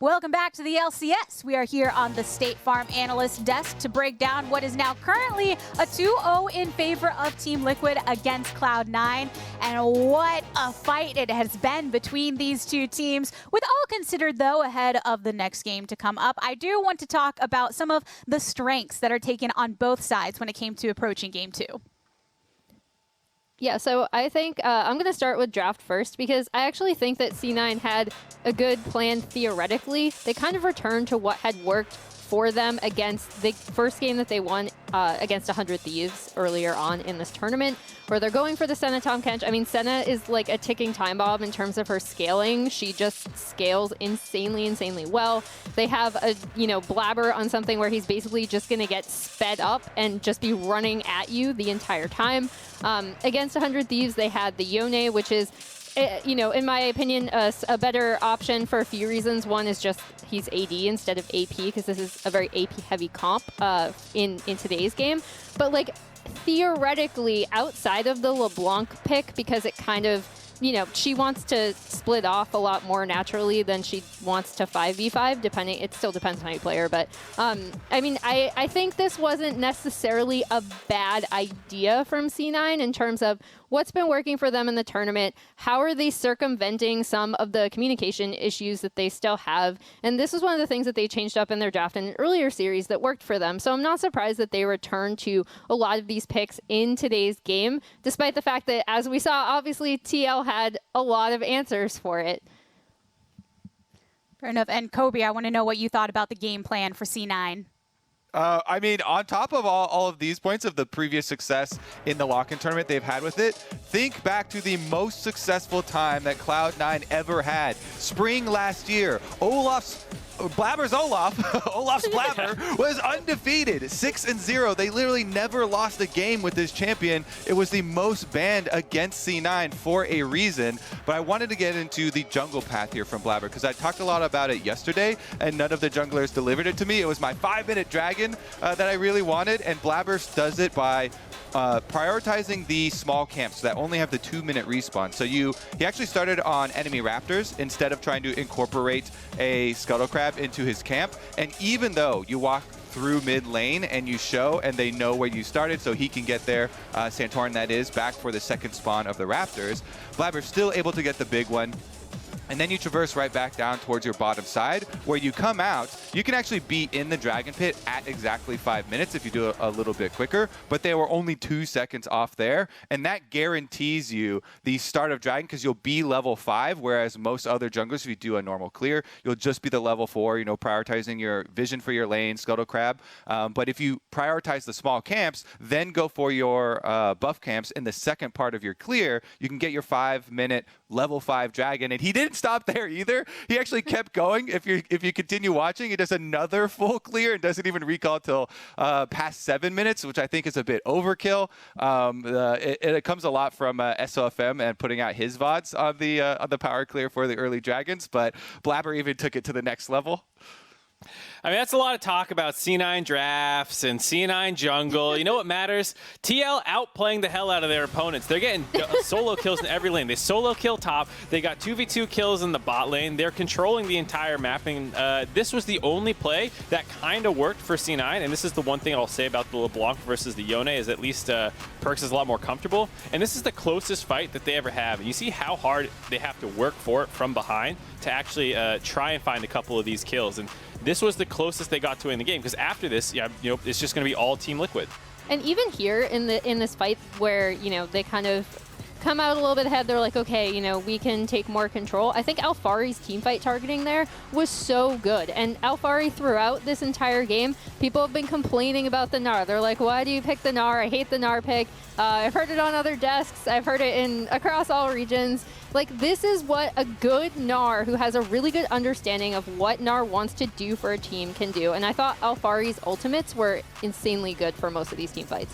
Welcome back to the LCS. We are here on the State Farm analyst desk to break down what is now currently a 2-0 in favor of Team Liquid against Cloud9. And what a fight it has been between these two teams. With all considered, though, ahead of the next game to come up, I do want to talk about some of the strengths that are taken on both sides when it came to approaching Game 2. Yeah, so I think I'm going to start with draft first because I actually think that C9 had a good plan theoretically. They kind of returned to what had worked for them against the first game that they won against 100 Thieves earlier on in this tournament, where they're going for the Senna Tahm Kench. I mean, Senna is like a ticking time bomb in terms of her scaling. She just scales insanely, insanely well. They have a, Blabber on something where he's basically just going to get sped up and just be running at you the entire time. Against 100 Thieves, they had the Yone, which is you know, in my opinion, a better option for a few reasons. One is just he's AD instead of AP, because this is a very AP-heavy comp in today's game. But, like, theoretically, outside of the LeBlanc pick, because it kind of, you know, she wants to split off a lot more naturally than she wants to 5v5, depending, it still depends on how you play her. But, I mean, I think this wasn't necessarily a bad idea from C9 in terms of what's been working for them in the tournament, how are they circumventing some of the communication issues that they still have. And this was one of the things that they changed up in their draft in an earlier series that worked for them. So I'm not surprised that they returned to a lot of these picks in today's game, despite the fact that, as we saw, obviously TL had a lot of answers for it. Fair enough. And Kobe, I want to know what you thought about the game plan for C9. I mean, on top of all of these points of the previous success in the lock-in tournament they've had with it, think back to the most successful time that Cloud9 ever had. Spring last year, Blabber's Olaf Blabber was undefeated, 6-0. They literally never lost a game with this champion. It was the most banned against C9 for a reason. But I wanted to get into the jungle path here from Blabber, because I talked a lot about it yesterday, and none of the junglers delivered it to me. It was my 5-minute dragon that I really wanted, and Blabber does it by prioritizing the small camps that only have the 2-minute respawn. So he actually started on enemy raptors instead of trying to incorporate a scuttle crab into his camp. And even though you walk through mid lane and you show and they know where you started, so he can get there, Santorin that is, back for the second spawn of the raptors, Blabber's still able to get the big one. And then you traverse right back down towards your bottom side, where you come out. You can actually be in the Dragon Pit at exactly 5 minutes if you do it a little bit quicker, but they were only 2 seconds off there. And that guarantees you the start of Dragon, because you'll be level 5, whereas most other junglers, if you do a normal clear, you'll just be the level 4, you know, prioritizing your vision for your lane, Scuttle Crab. But if you prioritize the small camps, then go for your buff camps in the second part of your clear, you can get your 5-minute level 5 Dragon. And he didn't stop there either. He actually kept going. If you continue watching, he does another full clear and doesn't even recall till past 7 minutes, which I think is a bit overkill. It comes a lot from SOFM and putting out his VODs on the power clear for the early Dragons, but Blabber even took it to the next level. I mean, that's a lot of talk about C9 drafts and C9 jungle. You know what matters? TL outplaying the hell out of their opponents. They're getting solo kills in every lane. They solo kill top. They got 2v2 kills in the bot lane. They're controlling the entire mapping. This was the only play that kind of worked for C9, and this is the one thing I'll say about the LeBlanc versus the Yone, is at least Perkz is a lot more comfortable. And this is the closest fight that they ever have. And you see how hard they have to work for it from behind to actually try and find a couple of these kills. And this was the closest they got to in the game, because after this, yeah, you know, it's just going to be all Team Liquid. And even here in this fight where, you know, they kind of come out a little bit ahead, they're like, okay, you know, we can take more control. I think Alphari's teamfight targeting there was so good. And Alphari, throughout this entire game, people have been complaining about the Gnar. They're like, why do you pick the Gnar? I hate the Gnar pick. I've heard it on other desks. I've heard it across all regions. Like, this is what a good Gnar who has a really good understanding of what Gnar wants to do for a team can do. And I thought Alphari's ultimates were insanely good for most of these team fights.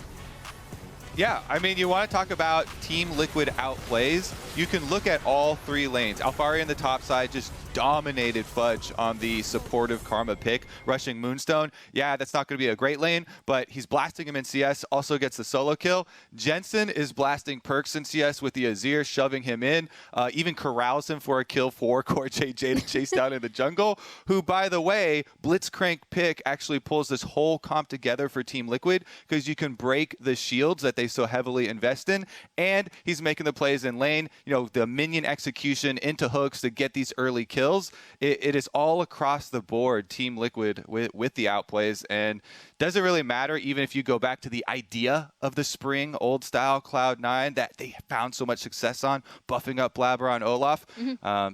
Yeah, I mean, you want to talk about Team Liquid outplays, you can look at all 3 lanes. Alphari on the top side just dominated Fudge on the supportive Karma pick, rushing Moonstone. Yeah, that's not going to be a great lane, but he's blasting him in CS, also gets the solo kill. Jensen is blasting Perkz in CS with the Azir, shoving him in, even corrals him for a kill for Core JJ to chase down in the jungle, who, by the way, Blitzcrank pick actually pulls this whole comp together for Team Liquid, because you can break the shields that they so heavily invest in, and he's making the plays in lane, you know, the minion execution into hooks to get these early kills. It is all across the board Team Liquid with the outplays, and doesn't really matter even if you go back to the idea of the spring old style Cloud9 that they found so much success on, buffing up Blabber on Olaf.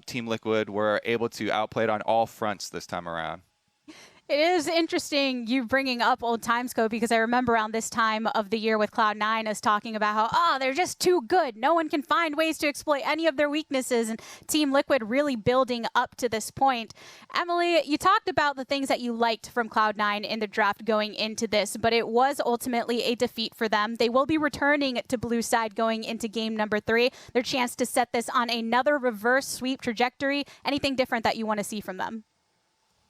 Team Liquid were able to outplay it on all fronts this time around. It is interesting you bringing up old times, Code, because I remember around this time of the year with Cloud9 us talking about how, they're just too good. No one can find ways to exploit any of their weaknesses, and Team Liquid really building up to this point. Emily, you talked about the things that you liked from Cloud9 in the draft going into this, but it was ultimately a defeat for them. They will be returning to Blue Side going into game number 3. Their chance to set this on another reverse sweep trajectory. Anything different that you want to see from them?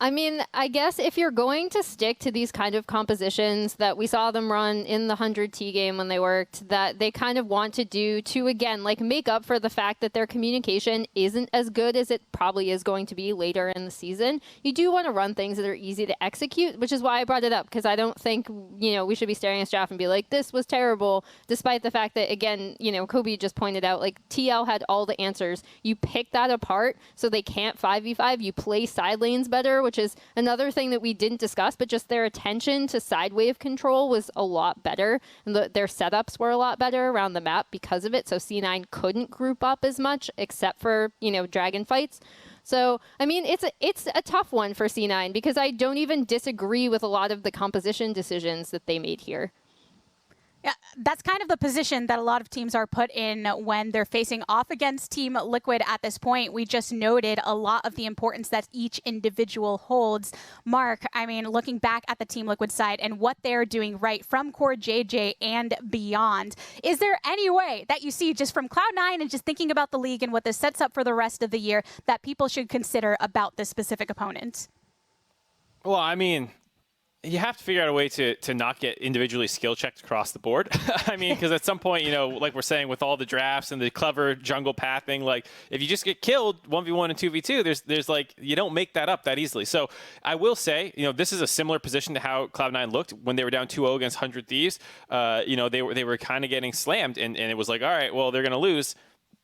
I mean, I guess if you're going to stick to these kind of compositions that we saw them run in the 100T game when they worked, that they kind of want to do to, again, like make up for the fact that their communication isn't as good as it probably is going to be later in the season, you do want to run things that are easy to execute, which is why I brought it up, because I don't think, we should be staring at draft and be like, this was terrible, despite the fact that, again, Kobe just pointed out, like, TL had all the answers. You pick that apart so they can't 5v5. You play side lanes better, which is another thing that we didn't discuss, but just their attention to side wave control was a lot better, and their setups were a lot better around the map because of it, so C9 couldn't group up as much except for, dragon fights. So, I mean, it's a tough one for C9 because I don't even disagree with a lot of the composition decisions that they made here. Yeah, that's kind of the position that a lot of teams are put in when they're facing off against Team Liquid at this point. We just noted a lot of the importance that each individual holds. Mark, I mean, looking back at the Team Liquid side and what they're doing right from core JJ and beyond, is there any way that you see just from Cloud9 and just thinking about the league and what this sets up for the rest of the year that people should consider about this specific opponent? Well, I mean, you have to figure out a way to not get individually skill checked across the board. I mean, because at some point, like we're saying with all the drafts and the clever jungle pathing, like if you just get killed 1v1 and 2v2, there's like, you don't make that up that easily. So I will say, this is a similar position to how Cloud9 looked when they were down 2-0 against 100 Thieves. They were kind of getting slammed, and it was like, all right, well, they're going to lose.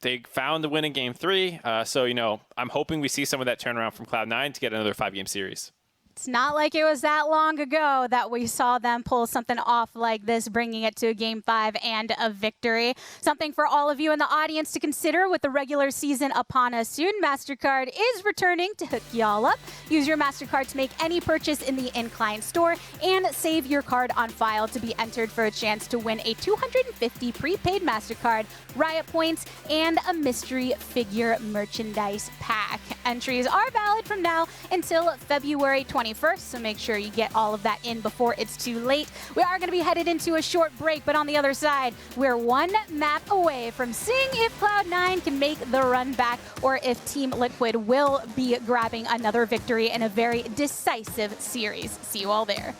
They found the win in game 3. So, I'm hoping we see some of that turnaround from Cloud9 to get another 5-game series. It's not like it was that long ago that we saw them pull something off like this, bringing it to a Game 5 and a victory. Something for all of you in the audience to consider with the regular season upon us soon. MasterCard is returning to hook y'all up. Use your MasterCard to make any purchase in the in-client store and save your card on file to be entered for a chance to win a 250 prepaid MasterCard, Riot points, and a mystery figure merchandise pack. Entries are valid from now until February 21st, so make sure you get all of that in before it's too late. We are going to be headed into a short break, but on the other side, we're one map away from seeing if Cloud9 can make the run back or if Team Liquid will be grabbing another victory in a very decisive series. See you all there.